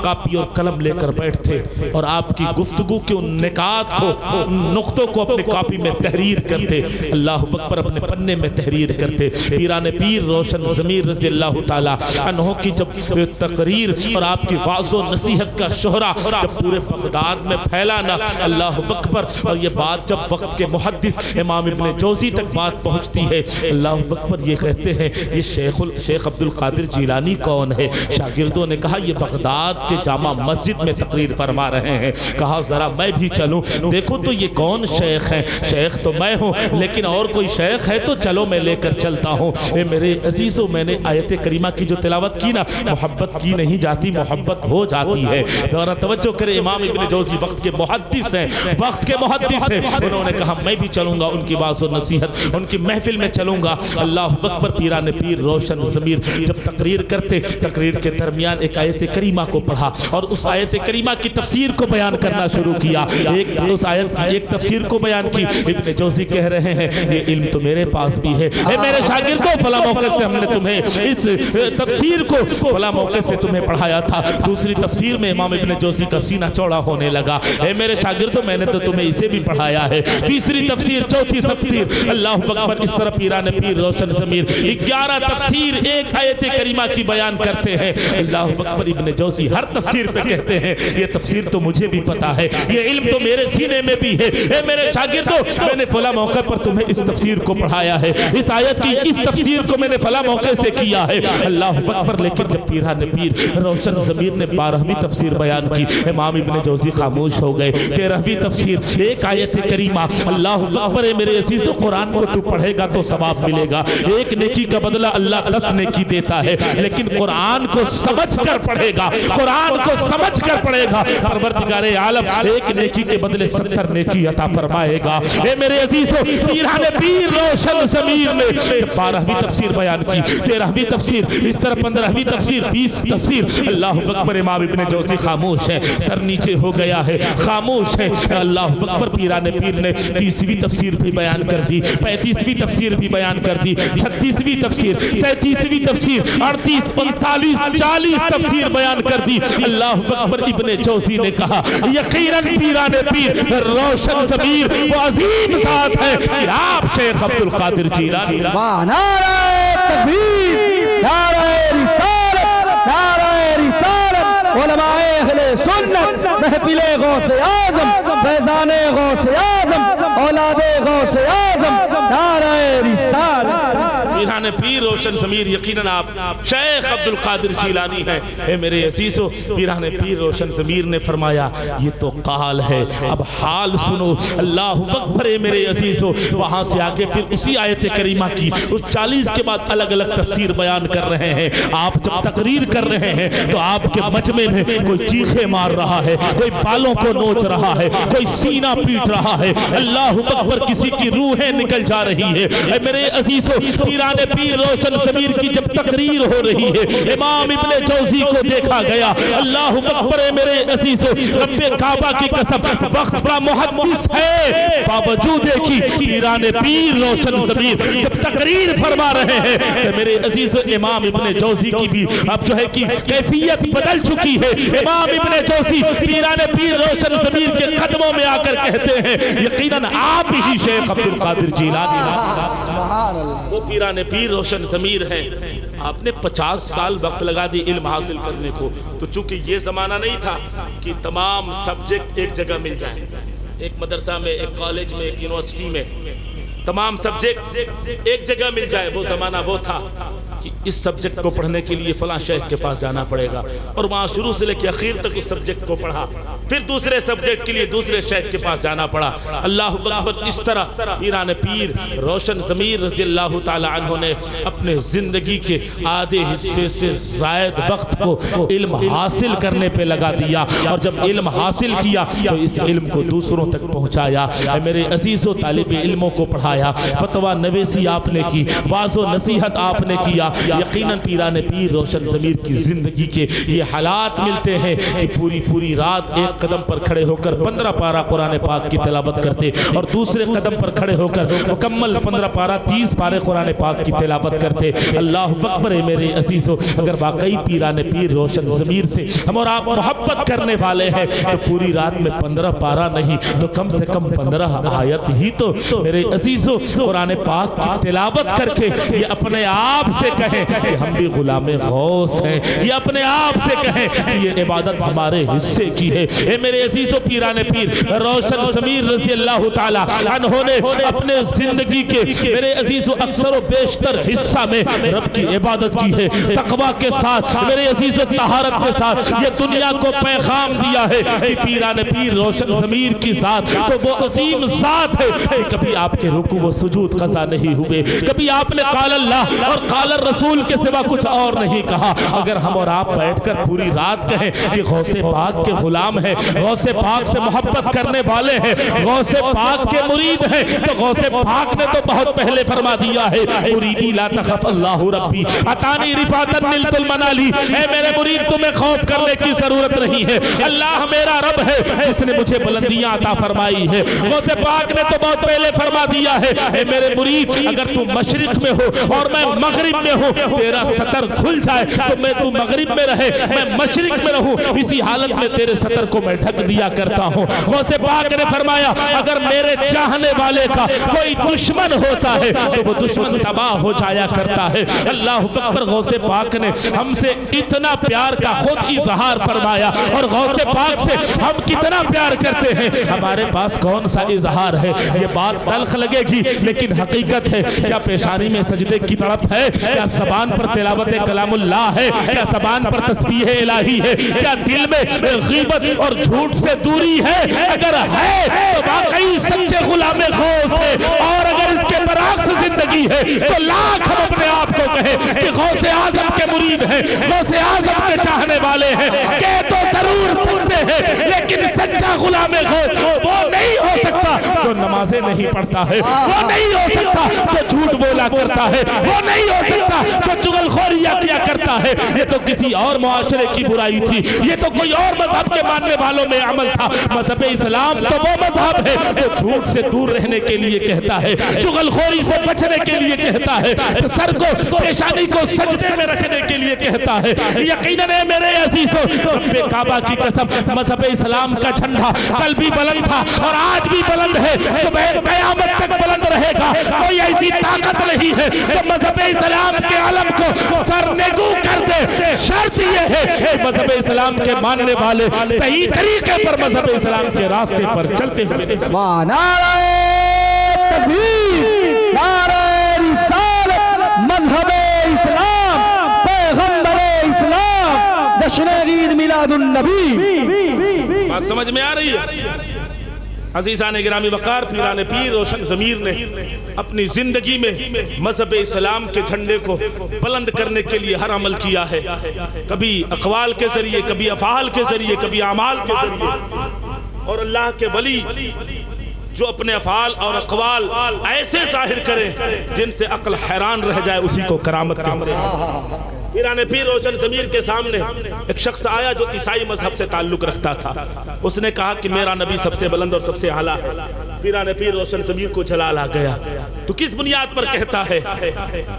کاپی اور قلم لے کر بیٹھتے اور آپ کی گفتگو کے ان نکات کو، ان نقطوں کو اپنے کاپی میں تحریر کرتے، اللہ اکبر، اپنے پنے میں تحریر کرتے۔ پیران پیر روشن ضمیر رضی اللہ تعالی عنہ کی جب تقریر اور آپ کی واعظ و نصیحت کا شہرہ جب پورے بغداد میں پھیلانا، اللہ اکبر، اور یہ بات جب وقت کے محدث امام ابن جوزی تک بات پہنچتی ہے، اللہ اکبر، یہ کہتے ہیں یہ شیخ عبد القادر جیلانی کون ہے؟ شاگردوں نے کہا یہ بغداد کے جامع مسجد میں تقریر فرما رہے ہیں۔ کہا ذرا میں بھی چلوں، دیکھو تو یہ کون شیخ ہیں؟ شیخ تو میں ہوں، لیکن اور کوئی شیخ ہے تو چلو میں لے کر چلتا ہوں۔ اے میرے عزیزو، میں نے آیت کریمہ کی جو تلاوت کی نا، محبت کی نہیں جاتی، محبت ہو جاتی ہے۔ ذرا توجہ کرے، امام ابن جوزی وقت کے محدث ہیں، وقت کے محدث ہیں، انہوں نے کہا میں بھی چلوں گا ان کی واعظ و نصیحت، ان کی محفل میں چلوں گا۔ اللہ اکبر۔ پیران پیر روشن ضمیر جب تقریر کرتے، تقریر کے درمیان ایک آیت کریمہ کو پڑھا اور اس آیت کریمہ کی تفسیر کو بیان کرنا شروع کیا۔ اس آیت کی ایک تفسیر کو بیان کی۔ ابن جوزی کہہ رہے ہیں یہ علم تو میرے پاس بھی ہے، اے میرے شاگردوں، فلاں موقع سے ہم نے تمہیں اس تفسیر کو فلاں موقع سے تمہیں پڑھایا تھا۔ دوسری تفسیر میں امام ابن جوزی کا سینہ چوڑا ہونے لگا، اے میرے شاگردوں، میں نے تو تمہیں اسے بھی پڑھایا ہے۔ تیسری تفسیر، چوتھی تفسیر، اللہ اکبر، اس طرح پیران پیر روشن ضمیر 11 تفسیر ایک آیت کریمہ کی بیان کرتے ہیں۔ اللہ اکبر۔ ابن جوزی ہر تفسیر پہ کہتے ہیں یہ تفسیر تو مجھے بھی پتا ہے، یہ علم تو میرے سینے میں بھی ہے، اے میرے شاگردوں، میں نے فلاں موقع پر تمہیں اس تفسیر کو پڑھایا ہے، اس آیت کی اس تفسیر کو میں نے نے فلاں موقع سے کیا ہے، اللہ اکبر۔ لیکن جب پیران پیر روشن ضمیر نے 12ویں تفسیر بیان کی، امام ابن جوزی خاموش ہو گئے۔ 13ویں تفسیر، ایک آیت کریمہ، اللہ اکبر میرے عزیز، قرآن کو تو پڑھے گا تو ثواب ملے گا، ایک نیکی کا بدلہ اللہ 10 نیکی دیتا ہے، لیکن قرآن کو سمجھ کر پڑھے گا، قرآن کو سمجھ کر پڑھے گا، پروردگار عالم ایک نیکی کے بدلے 70 نیکی عطا فرمائے گا۔ اے میرے عزیزو، پیران پیر روشن ضمیر نے جب 12ویں تفسیر بیان کی، 13ویں تفسیر، اس طرح 15ویں تفسیر، 20 تفسیر، اللہ اکبر، امام ابن جوزی خاموش ہے، سر نیچے ہو گیا ہے، خاموش ہے۔ اللہ اکبر، پیران پیر نے 30ویں تفسیر بھی بیان کر دی، 35ویں تفسیر بھی بیان کر دی، 36ویں تفسیر، 37ویں تفسیر، 38، 39، 40 تفسیر بیان کر دی۔ اللہ اکبر، ابن جوزی نے کہا یقیناً پیران پیر روشن ضمیر وہ عظیم ذات ہے کہ آپ شیخ عبد القادر جیلانی نعرہ تکبیر، نعرہ رسالت، نعرہ رسالت، علماء اہل سنت، محفل غوث اعظم، فیضان غوث اعظم، اولاد غوث اعظم، نعرہ رسالت۔ پیران پیر روشن ضمیر یقیناً آپ شیخ عبد القادر جیلانی ہیں۔ اے میرے عزیزو، پیران پیر روشن ضمیر نے فرمایا یہ تو قال ہے، اب حال سنو۔ اللہ اکبر، اے میرے عزیزو، وہاں سے آگے پھر اسی آیت کریمہ کی اس 40 کے بعد الگ الگ تفسیر بیان کر رہے ہیں۔ آپ جب تقریر کر رہے ہیں تو آپ کے مجمع میں کوئی چیخے مار رہا ہے، کوئی بالوں کو نوچ رہا ہے، کوئی سینہ پیٹ رہا ہے، اللہ اکبر، کسی کی روحیں نکل جا رہی ہے۔ اے میرے عزیزو، پیران پیر روشن ضمیر کی جب تقریر ہو رہی ہے، امام ابن جوزی کو دیکھا گیا، اللہ اکبر، میرے عزیزو، رب کعبہ کی قسم، وقت بڑا محدث ہے، باوجود کی پیران پیر روشن ضمیر جب تقریر فرما رہے ہیں کہ میرے عزیزو، امام ابن جوزی کی بھی اب جو ہے کہ کیفیت بدل چکی ہے۔ امام ابن جوزی پیران پیر روشن ضمیر کے قدموں میں آ کر کہتے ہیں یقیناً آپ ہی شیخ عبد القادر جیلانی ہیں، وہ پیران پیر روشن ضمیر ہیں۔ آپ نے 50 سال وقت لگا دی علم حاصل کرنے کو، تو چونکہ یہ زمانہ نہیں تھا کہ تمام سبجیکٹ ایک جگہ مل جائیں، ایک مدرسہ میں، ایک کالج میں، ایک یونیورسٹی میں تمام سبجیکٹ ایک جگہ مل جائے، وہ زمانہ وہ تھا کہ اس سبجیکٹ کو پڑھنے کے لیے فلاں شیخ کے پاس جانا پڑے گا، اور وہاں شروع سے لے کے اخیر تک اس سبجیکٹ کو پڑھا، پھر دوسرے سبجیکٹ کے لیے دوسرے شیخ کے پاس جانا پڑا۔ اللہ اکبر، اس طرح پیران پیر روشن ضمیر رضی اللہ تعالی عنہ نے اپنے زندگی کے آدھے حصے سے زائد وقت کو علم حاصل کرنے پہ لگا دیا، اور جب علم حاصل کیا تو اس علم کو دوسروں تک پہنچایا۔ میرے عزیزوں، طالب علموں کو پڑھایا، فتویٰ نویسی آپ نے کی، واعظ و نصیحت آپ نے کیا۔ یقیناً پیران پیر روشن ضمیر کی زندگی کے یہ حالات ملتے ہیں کہ پوری رات ایک قدم پر کھڑے ہو کر 15 پارہ قرآن پاک کی تلاوت کرتے، اور دوسرے قدم پر کھڑے ہو کر مکمل 15 پارہ 30 پارے قرآن پاک کی تلاوت کرتے۔ اللہ اکبر، میرے عزیزو، اگر واقعی پیران پیر روشن ضمیر سے ہم اور آپ محبت کرنے والے ہیں تو پوری رات میں 15 پارہ نہیں تو کم سے کم 15 آیت ہی تو میرے عزیزو قرآن پاک کی تلاوت کر کے یہ اپنے آپ سے کہیں کہ ہم بھی غلام غوث ہیں، یہ اپنے آپ سے کہیں کہ یہ عبادت ہمارے حصے کی ہے۔ اے میرے عزیزو، پیران پیر روشن ضمیر رضی اللہ تعالی عنہ نے اپنے زندگی کے میرے عزیزو اکثر و بیشتر حصہ میں رب کی عبادت کی ہے، تقوی کے ساتھ، میرے عزیزو طہارت کے ساتھ۔ یہ دنیا کو پیغام دیا ہے کہ پیران پیر روشن ضمیر کی ذات تو وہ عظیم ذات ہے کہ کبھی آپ کے رکوع و سجود قضا نہیں ہوئے، کبھی آپ نے قال اللہ اور قال الرسول کے سوا کچھ اور نہیں کہا۔ اگر ہم اور آپ بیٹھ کر پوری رات کہیں کہ غوث پاک کے غلام ہیں، غوث پاک سے محبت کرنے والے ہیں، غوث پاک کے مرید ہیں، تو غوث پاک نے تو بہت پہلے فرما دیا ہے مریدی لا تخف اللہ ربی اتانی رفعتا نلت المنالی، اے میرے مرید تمہیں خوف کرنے کی ضرورت نہیں ہے، اللہ میرا رب ہے جس نے مجھے بلندیاں عطا فرمائی ہے۔ غوث پاک نے تو بہت پہلے فرما دیا ہے اے میرے مرید اگر تم مشرق میں ہو اور میں مغرب میں ہوں تیرا سطر کھل جائے تو میں تو مغرب میں رہے میں مشرق میں رہوں، اسی حالت میں تیرے سطر کو میں ڈھک دیا کرتا ہوں۔ غوث پاک نے فرمایا اگر میرے چاہنے والے کا کوئی دشمن ہوتا ہے تو وہ دشمن تباہ ہو جایا کرتا ہے۔ اللہ اکبر، غوث پاک نے ہم سے اتنا پیار کا خود اظہار فرمایا، اور غوث پاک سے ہم کتنا پیار کرتے ہیں، ہمارے پاس کون سا اظہار ہے؟ یہ بات تلخ لگے گی لیکن حقیقت ہے۔ کیا پیشانی میں سجدے کی تڑپ ہے؟ کیا زبان پر تلاوت کلام اللہ ہے؟ کیا زبان پر تسبیح الہی ہے؟ کیا دل میں غیبت اور جھوٹ سے دوری ہے؟ اگر ہے تو واقعی سچے غلام غوث ہے، اور اگر اس کے برعکس زندگی ہے تو لاکھ ہم اپنے آپ کو کہیں کہ غوث اعظم کے مرید ہیں، غوث اعظم کے چاہنے والے ہیں، کہہ تو ضرور سکتے ہیں لیکن سچا غلام غوث وہ نہیں ہو سکتا جو نمازیں نہیں پڑھتا ہے، وہ نہیں ہو سکتا جو جھوٹ بولا کرتا ہے، وہ نہیں ہو سکتا جو چغل خوریاں کیا کرتا ہے۔ یہ تو کسی اور معاشرے کی برائی تھی، یہ تو کوئی اور مذہب کے ماننے والوں میں عمل تھا۔ مذہب اسلام تو وہ مذہب ہے جو جھوٹ سے دور رہنے کے لیے کہتا ہے، چغل خوری سے بچنے کے لیے کہتا ہے، سر کو پیشانی کو سجدے میں رکھنے کے لیے کہتا ہے۔ یقیناً میرے عزیزو، رب کعبہ کی قسم مذہب اسلام کا جھنڈا کل بھی بلند تھا اور آج بھی بلند ہے، صبح قیامت تک بلند رہے گا۔ کوئی ایسی طاقت نہیں ہے تو مذہب اسلام کے علم کو سرنگو کر دے۔ شرط یہ ہے کہ مذہب اسلام کے ماننے والے صحیح طریقے پر مذہب اسلام کے راستے پر چلتے ہوئے۔ نعرہ تکبیر، نعرہ رسالت، مذہب اسلام، پیغمبر اسلام، جشن عید میلاد النبی۔ بات سمجھ میں آ رہی ہے؟ عزیزان گرامی وقار، پیران پیر روشن ضمیر نے اپنی زندگی میں مذہب اسلام کے جھنڈے کو بلند کرنے کے لیے ہر عمل کیا ہے، کبھی اقوال کے ذریعے، کبھی افعال کے ذریعے، کبھی اعمال کے ذریعے۔ اور اللہ کے ولی جو اپنے افعال اور اقوال ایسے ظاہر کریں جن سے عقل حیران رہ جائے، اسی کو کرامت کہتے ہیں۔ پیران پیر روشن ضمیر کے سامنے ایک شخص آیا جو عیسائی مذہب سے تعلق رکھتا تھا۔ اس نے کہا کہ میرا نبی سب سے بلند اور سب سے اعلیٰ ہے۔ پیران پیر روشن ضمیر کو جلال آ گیا، تو کس بنیاد پر کہتا ہے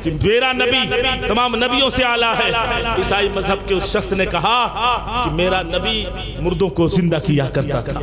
کہ میرا نبی تمام نبیوں سے اعلیٰ ہے؟ عیسائی مذہب کے اس شخص نے کہا کہ میرا نبی مردوں کو زندہ کیا کرتا تھا۔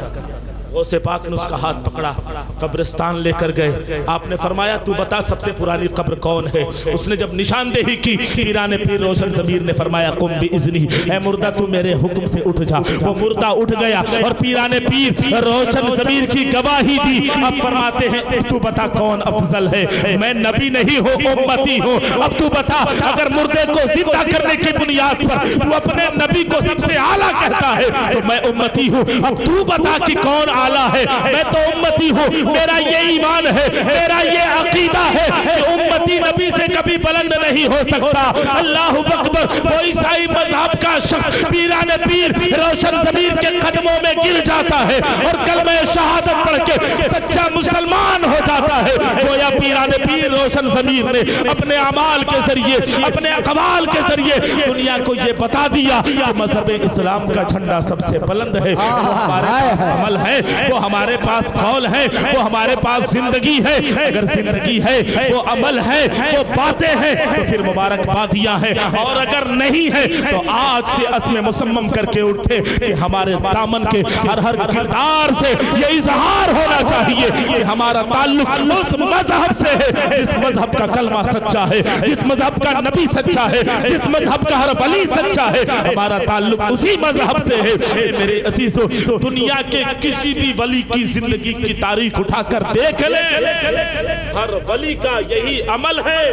غوث پاک نے اس کا ہاتھ پکڑا، قبرستان لے کر گئے۔ آپ نے فرمایا تو بتا سب سے پرانی قبر کون ہے؟ اس نے جب نشاندہی کی، پیران پیر روشن ضمیر نے فرمایا قم بإذنہ، اے مردہ تو میرے حکم سے اٹھ جا۔ وہ مردہ اٹھ گیا اور پیران پیر روشن ضمیر کی گواہی دی۔ اب فرماتے ہیں تو بتا کون افضل ہے؟ میں نبی نہیں ہوں، امتی ہوں۔ اب تو بتا اگر مردے کو زندہ کرنے کی بنیاد پر تو اپنے نبی کو سب سے اعلیٰ کہتا ہے تو میں امتی ہوں۔ اب تو بتا کہ کون اعلیٰ ہے؟ میں تو امتی ہوں، میرا یہ ایمان ہے، میرا یہ عقیدہ ہے کہ امتی نبی سے کبھی بلند نہیں ہو سکتا۔ اللہ اکبر، وہ عیسائی مذہب کا شخص پیران پیر روشن ضمیر کے قدموں میں گر جاتا ہے اور کلمہ شہادت پڑھ کے سچا مسلمان ہو جاتا ہے۔ گویا پیران پیر روشن ضمیر نے اپنے اعمال کے ذریعے، اپنے اقوال کے ذریعے دنیا کو یہ بتا دیا کہ مذہب اسلام کا جھنڈا سب سے بلند ہے۔ ہمارے پاس عمل ہے، وہ ہمارے پاس قول ہے، وہ ہمارے پاس زندگی ہے۔ اگر زندگی ہے، وہ عمل ہے، وہ باتیں ہیں تو پھر مبارک بادیاں ہیں، اور اگر نہیں ہے تو آج سے عزم مصمم کر کے اٹھے کہ ہمارے دامن کے ہر کردار سے یہ اظہار ہونا چاہیے کہ ہمارا تعلق اس مذہب سے ہے جس مذہب کا کلمہ سچا ہے، جس مذہب کا نبی سچا ہے، جس مذہب کا ہر ولی سچا ہے۔ ہمارا تعلق اسی مذہب سے ہے۔ اے میرے عزیزو، دنیا کے کسی بھی ولی کی زندگی کی تاریخ اٹھا کر دیکھ لیں، ہر ولی کا یہی عمل ہے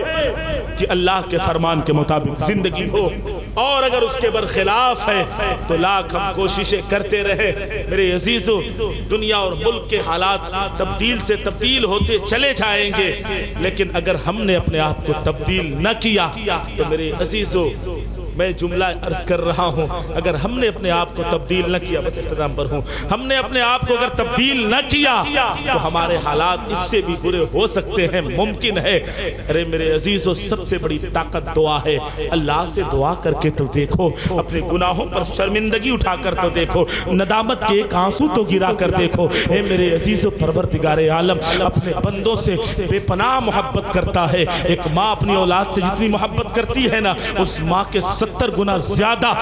کہ اللہ کے فرمان کے مطابق زندگی ہو، اور اگر اس کے برخلاف ہے تو لاکھ ہم کوششیں کرتے رہے۔ میرے عزیزو، دنیا اور ملک کے حالات تبدیل سے تبدیل ہوتے چلے جائیں گے، لیکن اگر ہم نے اپنے آپ کو تبدیل نہ کیا تو میرے عزیزو میں جملہ عرض کر رہا ہوں، اگر ہم نے اپنے آپ کو تبدیل نہ کیا، بس اختتام پر ہوں، ہم نے اپنے آپ کو اگر تبدیل نہ کیا تو ہمارے حالات اس سے بھی برے ہو سکتے ہیں، ممکن ہے۔ ارے میرے عزیزو، سب سے بڑی طاقت دعا ہے۔ اللہ سے دعا کر کے تو دیکھو، اپنے گناہوں پر شرمندگی اٹھا کر تو دیکھو، ندامت کے ایک آنسو تو گرا کر دیکھو۔ اے میرے عزیزو، پروردگار عالم اپنے بندوں سے بے پناہ محبت کرتا ہے۔ ایک ماں اپنی اولاد سے جتنی محبت کرتی ہے نا، اس ماں کے 70 گنا زیادہ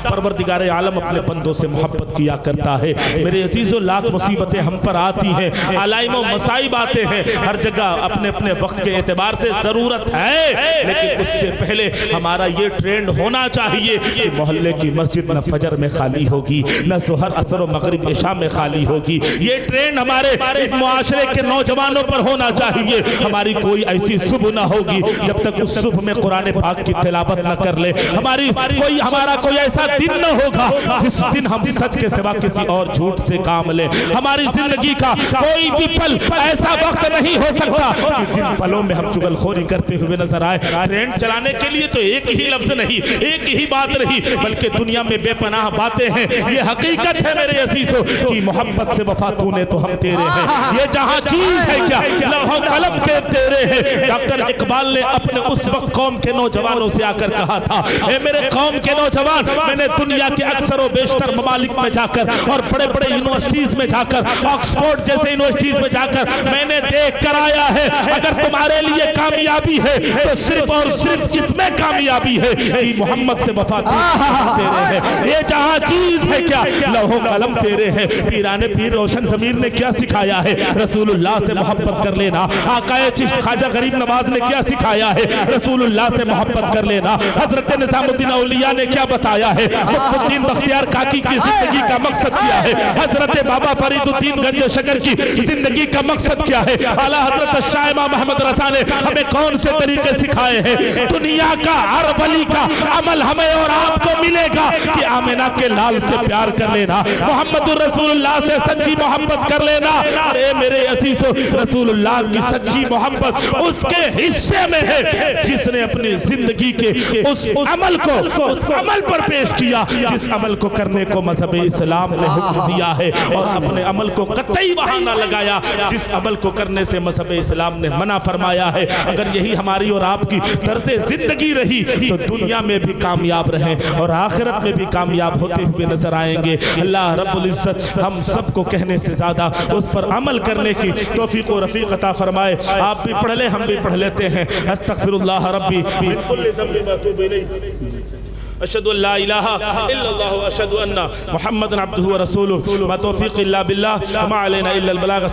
پروردگار عالم اپنے بندوں سے محبت کیا کرتا ہے۔ میرے عزیزو، لاکھ مصیبتیں ہم پر آتی ہیں، علائم و مصائب آتے ہیں، ہر جگہ اپنے اپنے وقت کے اعتبار سے ضرورت ہے، لیکن اس سے پہلے ہمارا یہ ٹرینڈ ہونا چاہیے کہ محلے کی مسجد نہ فجر میں خالی ہوگی، نہ ظہر عصر و مغرب عشاء میں خالی ہوگی۔ یہ ٹرینڈ ہمارے اس معاشرے کے نوجوانوں پر ہونا چاہیے۔ ہماری کوئی ایسی صبح نہ ہوگی جب تک اس صبح میں قرآن پاک کی تلاوت نہ کر لے۔ ہمارا کوئی ایسا دن نہ ہوگا جس دن ہم سچ کے سوا کسی اور جھوٹ سے کام لیں۔ ہماری زندگی کا کوئی بھی پل ایسا وقت نہیں ہو سکتا کہ جن پلوں میں ہم چغل خوری کرتے ہوئے نظر آئے۔ ٹرینڈ چلانے کے لیے تو ایک ہی لفظ نہیں، ایک ہی بات نہیں، بلکہ دنیا میں بے پناہ باتیں ہیں۔ یہ حقیقت ہے میرے عزیزو کہ محبت سے وفا تو نے تو ہم تیرے ہیں۔ یہ جہاں چیز ہے کیا لوح و قلم کے تیرے ہیں۔ ڈاکٹر اقبال نے اپنے اس وقت قوم کے نوجوانوں سے آ کر کہا تھا، اے میرے قوم کے نوجوان، میں نے دنیا کے اکثر و بیشتر ممالک میں جا کر اور بڑے بڑے یونیورسٹیز میں جا کر، آکسفورڈ جیسے یونیورسٹیز میں جا کر میں نے دیکھ کر آیا ہے، اگر تمہارے لیے کامیابی ہے تو صرف اور صرف اس میں کامیابی ہے کہ محمد سے وفا تیرے ہیں۔ یہ جہاں چیز ہے کیا لوح و قلم تیرے ہیں۔ پیران پیر روشن ضمیر نے کیا سکھایا ہے؟ رسول اللہ سے محبت کر لینا۔ آقا چشت خواجہ غریب نواز نے کیا سکھایا ہے؟ رسول اللہ سے محبت کر لینا۔ حضرت نظام الدین اولیاء نے کیا بتایا ہے؟ قطب الدین بختیار کاکی کی زندگی کا مقصد کیا ہے؟ حضرت بابا فرید الدین گنج شکر کی زندگی کا مقصد کیا ہے؟ اعلیٰ حضرت شاہ امام محمد رضا نے ہمیں کون سے طریقے سکھائے ہیں؟ دنیا کا ہر ولی کا عمل ہمیں اور آپ کو ملے گا کہ آمنہ کے لال سے پیار کر لینا، محمد الرسول اللہ سے سچی محبت کر لینا۔ اے میرے عزیزو، رسول اللہ کی سچی محبت اس کے حصے میں ہے جس نے اپنی زندگی کے اس عمل کو اس عمل پر پیش کیا جس عمل کو کرنے کو مذہب اسلام نے حکم دیا ہے، اور اپنے عمل کو قطعی وہاں نہ لگایا جس عمل کو کرنے سے مذہب اسلام نے منع فرمایا ہے۔ اگر یہی ہماری اور آپ کی طرز زندگی رہی تو دنیا میں بھی کامیاب رہیں اور آخرت میں بھی کامیاب ہوتے ہوئے نظر آئیں گے۔ اللہ رب العزت ہم سب کو کہنے سے زیادہ اس پر عمل کرنے کی توفیق و رفیق عطا فرمائے۔ آپ بھی پڑھ لیں، ہم بھی پڑھ لیتے ہیں۔ استغفر اللہ ربی من کل ذنب و اتوب الیہ، اشہد ان لا الہ الا اللہ و اشہد ان محمد عبدہ و رسولہ، ما توفیق الا باللہ، ما علینا الا البلاغ۔